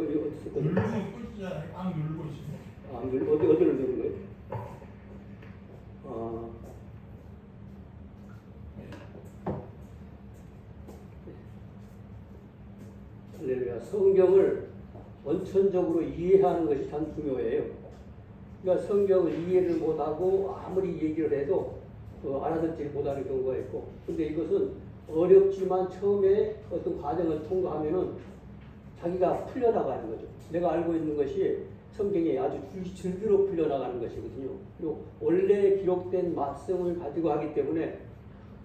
어디 썼거든요? 누르고 있잖아요. 막 누르고 있습니다. 아, 어디를 누른 거예요? 아, 할렐루야. 성경을 원천적으로 이해하는 것이 참 중요해요. 그러니까 성경을 이해를 못하고 아무리 얘기를 해도 알아듣지 못하는 경우가 있고, 근데 이것은 어렵지만 처음에 어떤 과정을 통과하면은 자기가 풀려나가는 거죠. 내가 알고 있는 것이 성경에 아주 줄기로 풀려나가는 것이거든요. 그리고 원래 기록된 말씀을 가지고 하기 때문에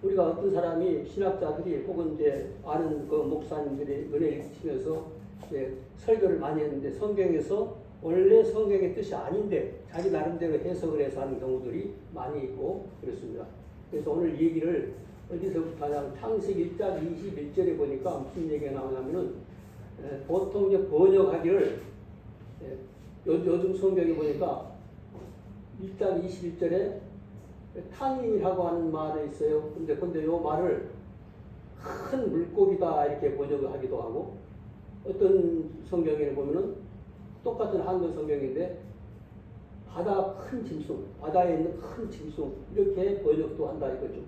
우리가 어떤 사람이 신학자들이 혹은 이제 아는 그 목사님들이 은혜 읽히면서 설교를 많이 했는데 성경에서 원래 성경의 뜻이 아닌데 자기 나름대로 해석을 해서 하는 경우들이 많이 있고 그렇습니다. 그래서 오늘 얘기를 어디서부터 하냐면 창세기 1장 21절에 보니까 무슨 얘기가 나오냐면은 보통 이제 번역하기를 요즘 성경에 보니까 1장 21절에 탄인이라고 하는 말이 있어요. 근데 요 말을 큰 물고기다 이렇게 번역을 하기도 하고 어떤 성경에 보면은 똑같은 한글 성경인데 바다 큰 짐승, 바다에 있는 큰 짐승 이렇게 번역도 한다 이거죠.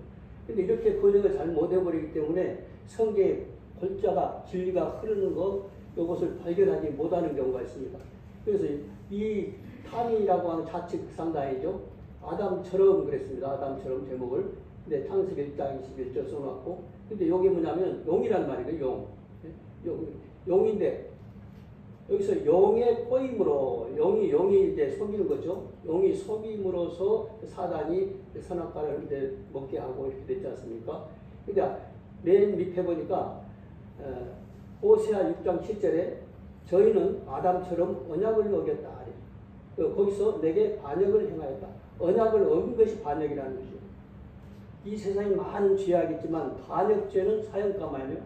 근데 이렇게 번역을 잘 못해버리기 때문에 성경의 골자가 진리가 흐르는 것 이것을 발견하지 못하는 경우가 있습니다. 그래서 이 탄이라고 하는 좌측 상당이죠. 아담처럼 그랬습니다. 아담처럼 제목을. 근데 창세기 1장 21절 써놨고, 근데 이게 뭐냐면 용이란 말이에요. 용인데 여기서 용의 꼬임으로 용이 이제 속이는 거죠. 용이 속임으로써 사단이 선악과를 이제 먹게 하고 이렇게 됐지 않습니까? 근데 맨 밑에 보니까 호세아 6장 7절에 저희는 아담처럼 언약을 어겼다. 거기서 내게 반역을 행하였다. 언약을 어긴 것이 반역이라는 것이죠. 이 세상에 많은 죄악이 있지만 반역죄는 사형감아니요.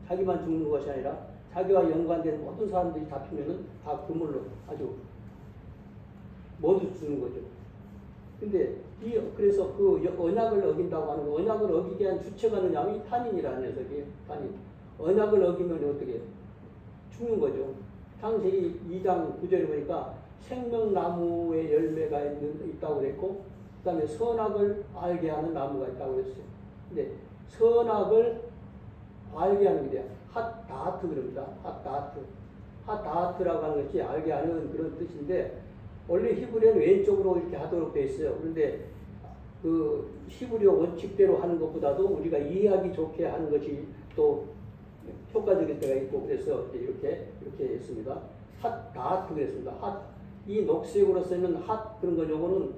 자기만 죽는 것이 아니라 자기와 연관된 모든 사람들이 다투면은 다 그물로 아주 모두 죽는 거죠. 근데 그래서 그 언약을 어긴다고 하는 거, 언약을 어기게 한 주체가 누구냐면 탄인이라는 녀석이에요. 탄인. 언약을 어기면 어떻게 해요? 죽는 거죠. 창세기 2장 9절에 보니까 생명나무의 열매가 있다고 그랬고, 그 다음에 선악을 알게 하는 나무가 있다고 그랬어요. 근데 선악을 알게 하는 게 돼요. 핫다트 그럽니다. 핫다트라고 하는 것이 알게 하는 그런 뜻인데, 원래 히브리어는 왼쪽으로 이렇게 하도록 되어 있어요. 그런데 그 히브리어 원칙대로 하는 것보다도 우리가 이해하기 좋게 하는 것이 또 효과적일 때가 있고, 그래서 이렇게 했습니다. 핫다트 그랬습니다. 이 녹색으로 쓰는 그런 거 요거는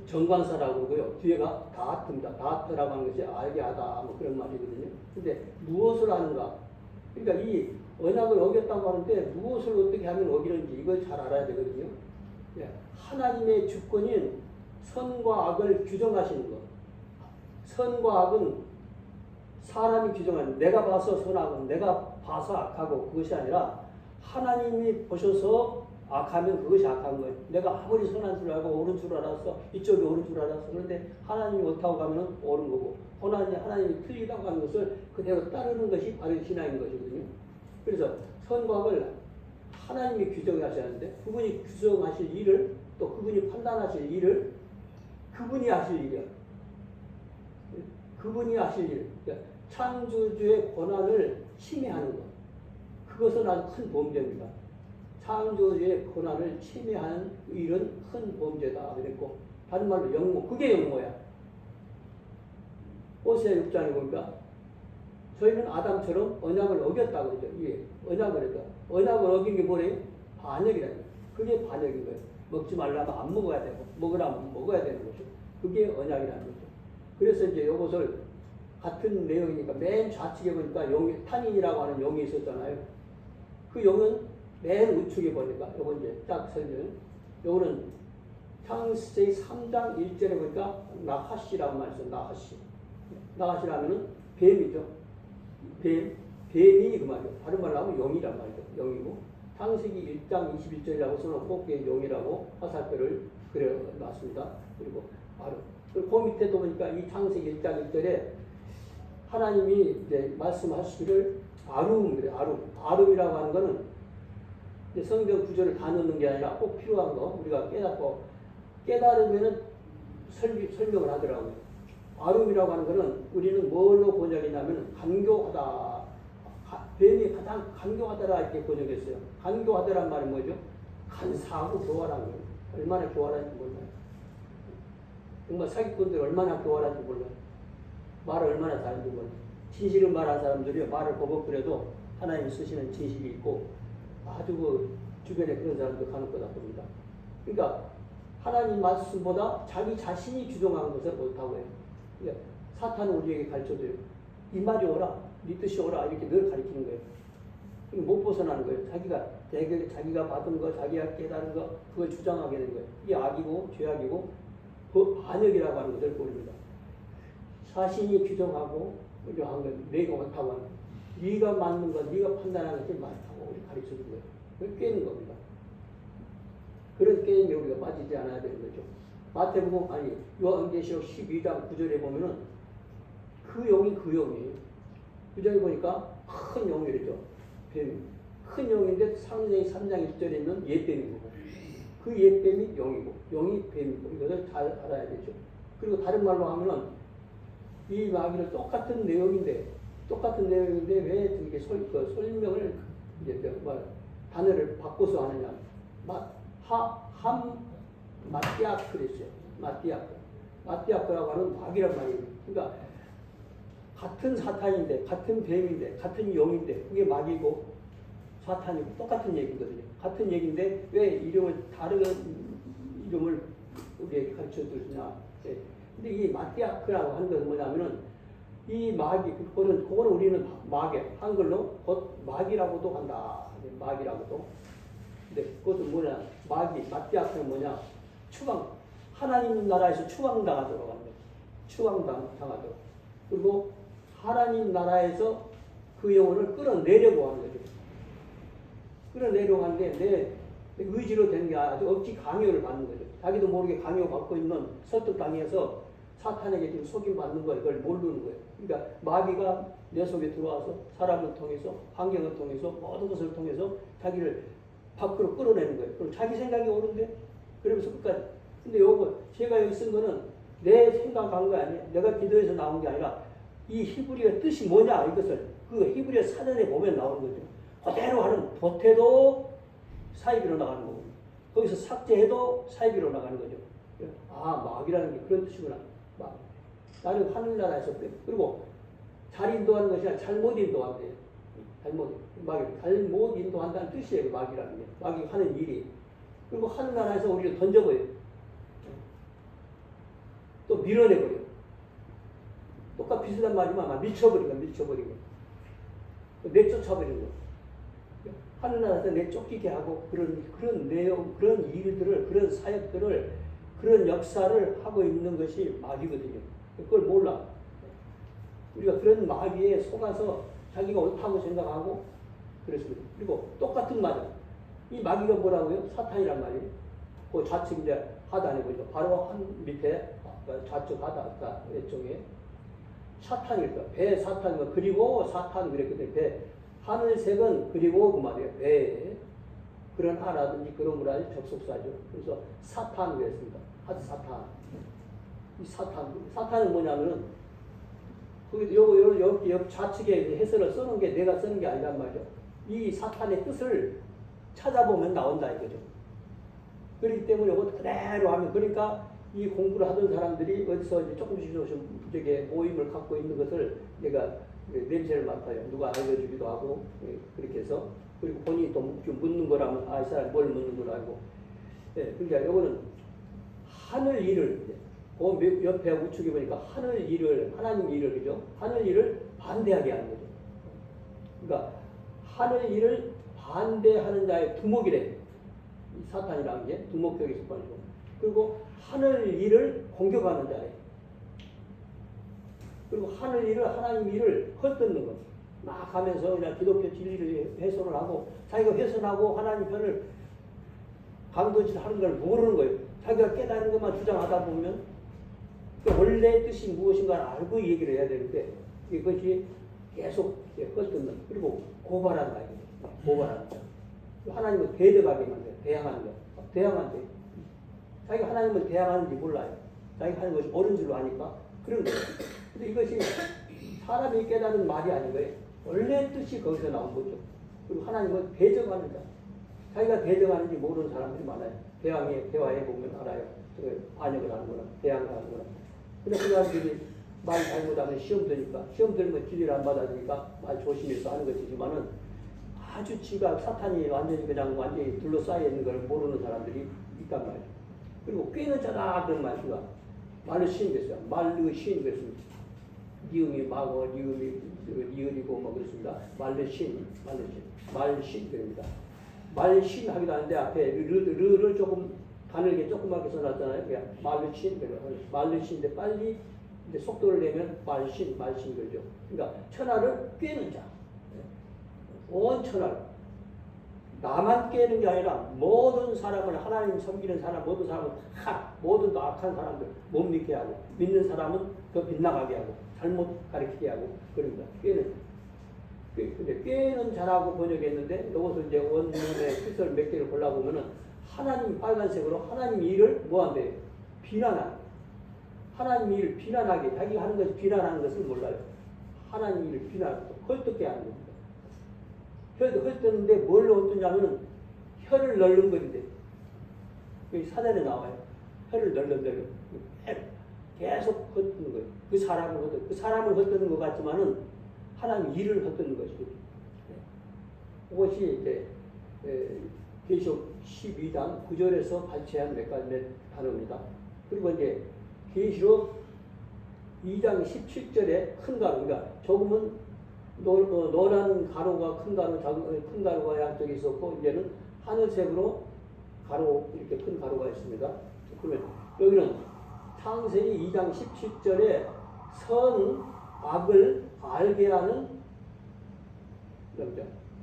정관사라고 그러고요. 뒤에가 다트입니다. 다트라고 하는 것이 알게 하다 뭐 그런 말이거든요. 근데 무엇을 하는가? 그러니까 이 언약을 어겼다고 하는데 무엇을 어떻게 하면 어기는지 이걸 잘 알아야 되거든요. 하나님의 주권인 선과 악을 규정하시는 것. 선과 악은 사람이 규정하는, 내가 봐서 선악은 내가 봐서 악하고 그것이 아니라 하나님이 보셔서 악하면 그것이 악한 거예요. 내가 아무리 선한 줄 알고 옳은 줄 알았어. 이쪽이 옳은 줄 알았어. 그런데 하나님이 옳다고 가면 옳은 거고, 하나님이 틀리다고 하는 것을 그대로 따르는 것이 바로 신앙인 것이거든요. 그래서 선과 악을 하나님이 규정하셔야 하는데, 그분이 규정하실 일을, 또 그분이 판단하실 일을 그분이 하실 일이야. 그분이 하실 일. 그러니까 창조주의 권한을 침해하는 것. 그것은 아주 큰 범죄입니다. 창조주의 권한을 침해하는 일은 큰 범죄다 그랬고, 다른 말로 영모, 그게 영모야. 호세아 6장에 보니까 저희는 아담처럼 언약을 어겼다고 그러죠. 예, 언약을 어겼다. 언약을 어긴 게 뭐래요? 반역이라는 거예요. 그게 반역인 거예요. 먹지 말라면 안 먹어야 되고, 먹으라면 먹어야 되는 거죠. 그게 언약이라는 거죠. 그래서 이제 이것을 같은 내용이니까 맨 좌측에 보니까 탄인이라고 하는 용이 있었잖아요. 그 용은 맨 우측에 보니까 요거 이제 딱 설명. 요거는 창세기 3장 1절에 보니까 나하시라고 말했어요. 나하시라면은 뱀이죠. 뱀이 그 말이에요. 다른 말로 하면 용이란 말이죠. 용이고, 창세기 1장 21절이라고 써놓고 그게 용이라고 화살표를 그려놨습니다. 그리고 바로 그 밑에도 보니까 이 창세기 1장 1절에 하나님이 이제 말씀하시기를 아룸이라고 하는 거는 근데 성경 구절을 다 넣는 게 아니라 꼭 필요한 거 우리가 깨달으면은 설명을 하더라고요. 아름이라고 하는 거는 우리는 뭘로 번역했냐면 간교하다. 뱀이 가장 간교하다라 이렇게 번역했어요. 간교하다란 말이 뭐죠? 간사하고 교활한 거예요. 얼마나 교활한지 몰라요. 정말 사기꾼들 얼마나 교활한지 몰라요. 말을 얼마나 잘하는지 몰라요. 진실을 말하는 사람들이 말을 버벅거려도 하나님이 쓰시는 진실이 있고 아주 그 주변에 그런 사람도 간혹 거다 봅니다. 그러니까 하나님 말씀보다 자기 자신이 주동하는 것을 못하고 해요. 그러니까 사탄은 우리에게 가르쳐줘요. 이 말이 오라, 네 뜻이 오라 이렇게 늘 가르치는 거예요. 못 벗어나는 거예요. 자기가 받은 거, 자기가 깨달은 거 그걸 주장하게 되는 거예요. 이게 악이고 죄악이고 그 반역이라고 하는 것을 모릅니다. 자신이 규정하고 한 건 내가 옳다고 하는 거예요. 네가 맞는 것, 네가 판단하는 것이 맞다고 우리 가르쳐준 거예요. 그걸 깨는 겁니다. 그런 게임에 우리가 빠지지 않아야 되는 거죠. 마태복음 아니 요한계시록 12장 9절에 보면은 그 용이 그 용이에요. 구절에 보니까 큰 용이랬죠. 뱀이. 큰 용인데 상세히 3장 1절에 있는 옛뱀이고 그 옛뱀이 용이고 용이 뱀이고 이것을 잘 알아야 되죠. 그리고 다른 말로 하면은 이 마귀를 똑같은 내용인데 왜 이렇게 설명을 이제 단어를 바꿔서 하느냐. 마띠아크 그랬어요. 마띠아크라고 하는 마귀란 말이에요. 그러니까 같은 사탄인데, 같은 뱀인데, 같은 용인데, 그게 마귀고 사탄이고 똑같은 얘기거든요. 같은 얘기인데 왜 이름을 다른 이름을 우리에게 가르쳐 주느냐. 근데 이 마띠아크라고 하는 것은 뭐냐면은 이 마귀, 그거는 우리는 마귀, 한글로 곧 마귀라고도 한다. 마귀라고도. 근데 그것은 뭐냐? 마띠아크는 뭐냐? 하나님 나라에서 추방당하도록 하는 거예요. 추방당하도록. 그리고 하나님 나라에서 그 영혼을 끌어내려고 하는 거죠. 끌어내려고 하는데 내 의지로 되는 게 아주 억지 강요를 받는 거죠. 자기도 모르게 강요받고 있는 설득당해서 사탄에게 지금 속임받는 걸 그걸 모르는 거예요. 그러니까 마귀가 내 속에 들어와서 사람을 통해서 환경을 통해서 모든 것을 통해서 자기를 밖으로 끌어내는 거예요. 그럼 자기 생각이 옳은데 그러면서 끝까지. 근데 요거 제가 여기 쓴 거는 내 생각한 거 아니에요. 내가 기도해서 나온 게 아니라 이 히브리어 뜻이 뭐냐 이것을 그 히브리어 사전에 보면 나오는 거죠. 그대로 하는 보태도 사이비로 나가는 거고 거기서 삭제해도 사이비로 나가는 거죠. 마귀라는 게 그런 뜻이구나. 나는 하늘나라에서 그래. 그리고 잘 인도하는 것이 아니라 잘못 인도한대요. 잘못 인도한다는 뜻이에요. 마귀라는 게. 마귀가 하는 일이. 그리고 하늘나라에서 우리를 던져버려요. 또 밀어내버려요. 똑같이 비슷한 말이지만 밀쳐버리고. 내쫓아버리는 거. 하늘나라에서 내쫓기게 하고 그런 내용, 그런 일들을, 그런 사역들을, 그런 역사를 하고 있는 것이 마귀거든요. 그걸 몰라. 우리가 그런 마귀에 속아서 자기가 옳다고 생각하고 그랬습니다. 그리고 똑같은 말은 이 마귀가 뭐라고요? 사탄이란 말이에요. 그 좌측 이제 하단에 보죠. 바로 한 밑에 좌측 하단 왼쪽에 사탄일까? 배 사탄 그리고 사탄 그랬거든요. 배 하늘색은 그리고 그 말이에요. 배 그런 하라든지 그런 거라든지 접속사죠. 그래서 사탄 그랬습니다. 사탄. 이 사탄은 뭐냐면은 여기 좌측에 해설을 쓰는 게 내가 쓰는 게 아니란 말이죠. 이 사탄의 뜻을 찾아보면 나온다 이거죠. 그렇기 때문에 이거 그대로 하면 그러니까 이 공부를 하던 사람들이 어디서 이제 조금씩 저게 모임을 갖고 있는 것을 내가 냄새를 맡아요. 누가 알려주기도 하고 그렇게 해서 그리고 본인이 또 묻는 거라면 이 사람이 뭘 묻는 걸 알고. 그러니까 이거는 하늘 일을 그 옆에 우측에 보니까 하늘 일을 하나님 일을 그죠? 하늘 일을 반대하게 하는 거죠. 그러니까 하늘 일을 반대하는 자의 두목이래. 이 사탄이라는 게 두목격에 속하죠. 그리고 하늘 일을 공격하는 자예요. 그리고 하늘 일을 하나님 일을 헐뜯는 거. 막 하면서 그냥 기독교 진리를 훼손을 하고 자기가 훼손하고 하나님 편을 강도짓 하는 걸 모르는 거예요. 자기가 깨닫는 것만 주장하다 보면 원래 뜻이 무엇인가를 알고 얘기를 해야 되는데 이것이 계속 헐뜯는 그리고 고발한다. 고발한다. 하나님은 대적하게 만들어요. 대항하는 거. 대항한대. 자기가 하나님을 대항하는지 몰라요. 자기가 하는 것이 옳은 줄로 아니까 그런 거예요. 근데 이것이 사람이 깨닫는 말이 아닌 거예요. 원래 뜻이 거기서 나온 거죠. 그리고 하나님은 대적하는 자. 자기가 대적하는지 모르는 사람들이 많아요. 대화해 보면 알아요. 반역을 하는구나, 대항을 하는구나. 근데 그 사람들이 말 잘못하면 시험 드니까, 시험 들면 기회를 안 받아주니까 말 조심해서 하는 것이지만은 아주 지가 사탄이 완전히 둘러싸여 있는 걸 모르는 사람들이 있단 말이에요. 그리고 꿰는 자다 그런 말이가 말로 시인 됐어요. 말로 시인 됐습니다. 니음이 마고 니음이 니은이고 뭐 그렇습니다. 말로 시인, 말신 됩니다. 말신 하기도 하는데 앞에 르를 조금 가늘게 조그맣게 써놨잖아요. 그냥 말신 말신인데 빨리 이제 속도를 내면 말신 그러죠. 그러니까 천하를 꿰는 자. 온 천하를 나만 깨는 게 아니라 모든 사람을 하나님 섬기는 사람 모든 사람은 모든 악한 사람들 못 믿게 하고 믿는 사람은 더 빗나가게 하고 잘못 가르치게 하고 그럽니다. 근데 꿰는 자라고 번역했는데 이것을 이제 원문의 뜻을 몇 개를 골라보면은 하나님 빨간색으로 하나님 일을 뭐한대요? 비난하는. 하나님 일을 비난하게 자기가 하는 것을 비난하는 것을 몰라요. 하나님 일을 비난하고 헐뜯게 하는 겁니다. 헐뜯는데 뭘 헐뜯냐면은 혀를 널는 것인데 여기 사전에 나와요. 혀를 널는 계속 헐뜯는 거예요. 그 사람을 헐뜯는 것 같지만은 하나님 일을 헐뜯는 것이죠. 그것이 이제 계시록 12장 9절에서 발췌한 몇 단어입니다. 그리고 이제 계시록 2장 17절에 큰 가루, 그러니까 조금은 노란 가루가 큰 가루가 양쪽에 있었고 이제는 하늘색으로 가루 이렇게 큰 가루가 있습니다. 그러면 여기는 창세기 2장 17절에 선 악을 알게 하는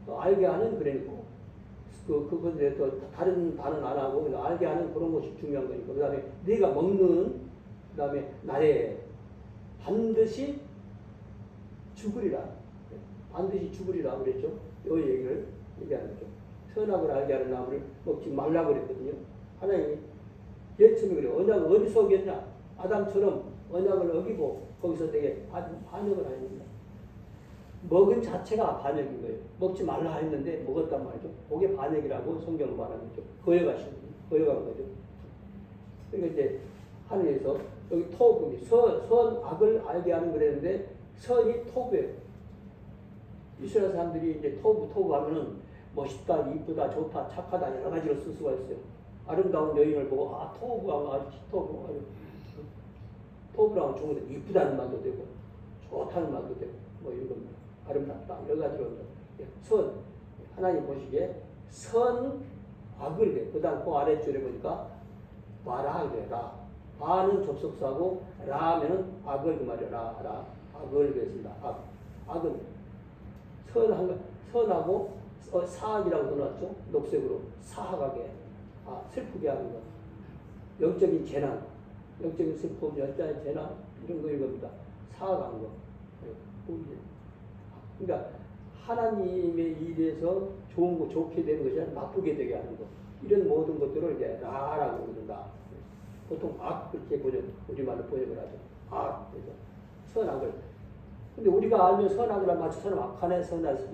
알게 하는 그러니까 그건데 또 다른 단어는 안 하고 알게 하는 그런 것이 중요한 거니까 그 다음에 네가 먹는 그 다음에 날에 반드시 죽으리라 그랬죠. 이 얘기를 얘기하는 거죠. 선악을 알게 하는 나무를 먹지 말라고 그랬거든요. 하나님이 예수님이 그래요. 언약을 어디서 어겼냐? 아담처럼 언약을 어기고 거기서 되게 반역을 하십니다. 먹은 자체가 반역인 거예요. 먹지 말라 했는데 먹었단 말이죠. 그게 반역이라고 성경은 말하는 거죠. 거여간 거죠. 그러니까 이제 하늘에서 여기 토부, 선악을 알게 하는 그랬는데 선이 토부예요. 이스라엘 사람들이 이제 토부 하면은 멋있다, 이쁘다, 좋다, 착하다 여러 가지로 쓸 수가 있어요. 아름다운 여인을 보고 토부하면 토부라면 좋은 거 이쁘다는 말도 되고 좋다는 말도 되고 뭐 이런 겁니다. 아름답다 여러 가지로 선 하나님 보시기에 선악을 해. 그다음 그 아래줄에 보니까 바라게라. 바는 접속사고 라면은 악을 그 말이야. 악을 그랬습니다. 악은 선하고 사악이라고 써놨죠. 녹색으로 사악하게 슬프게 하는 것. 영적인 재난, 영적인 슬픔, 영적인 재난 이런 거 이겁니다. 사악한 거. 그러니까 하나님의 일에서 좋게 되는 것이 아니라 나쁘게 되게 하는 것. 이런 모든 것들을 이제 라라고 부른다. 보통 악 그렇게 우리말로 번역을 하죠. 그래서 선악을. 근데 우리가 알면 선악을 하면 저는 악하네,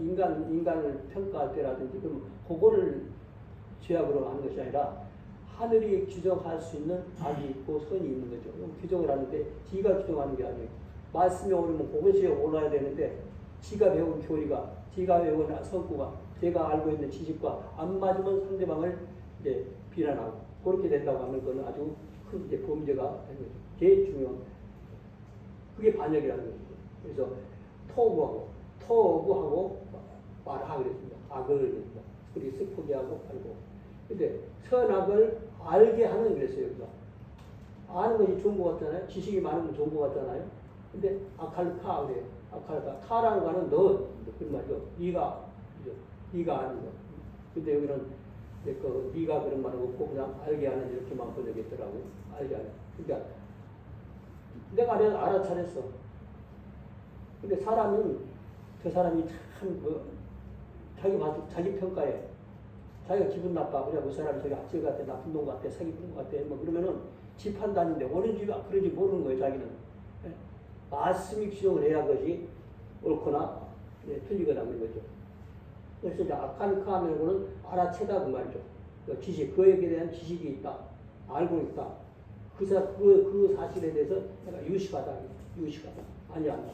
인간을 평가할 때라든지 그럼 그거를 죄악으로 하는 것이 아니라 하늘이 규정할 수 있는 악이 있고 선이 있는 거죠. 규정을 하는데 지가 규정하는 게 아니에요. 말씀이 오르면 그것이 올라야 되는데 지가 배운 교리가, 지가 배운 성구가, 제가 알고 있는 지식과 안 맞으면 상대방을 이제 비난하고 그렇게 된다고 하면 그건 아주 큰 이제 범죄가 되는 거죠. 제일 중요한 그게 반역이라는 거죠. 그래서 토구하고 말하 그랬습니다. 악을 그랬습니다. 그리고 슬프게 하고 알고. 근데 선악을 알게 하는 그랬어요. 여기서 아는 것이 좋은 것 같잖아요. 지식이 많으면 좋은 것 같잖아요. 근데 아칼카 그래요. 아칼카 카라는 거는 너 그 말이죠. 네가 아는 거. 근데 여기는 네가 그런 말은 없고 그냥 알게 하는 이렇게만 번역했더라고요. 알게 하는. 그러니까 내가 알아차렸어. 근데 사람은 저 사람이 참 자기 평가에 자기가 기분 나빠. 그래, 그 사람이 저기 악질 같아, 나쁜 놈 같아, 사기꾼 같아. 뭐 그러면은 지 판단인데 옳은지 그런지 모르는 거예요, 자기는. 예? 말씀이 규정을 해야 그것이 옳거나 예, 틀리거나는 거죠. 그래서 이제 아카르카하면은 알아채다 그 말이죠. 그 지식, 그에 대한 지식이 있다, 알고 있다. 그 사실에 대해서 내가 유식하다, 유식하다, 아니란다.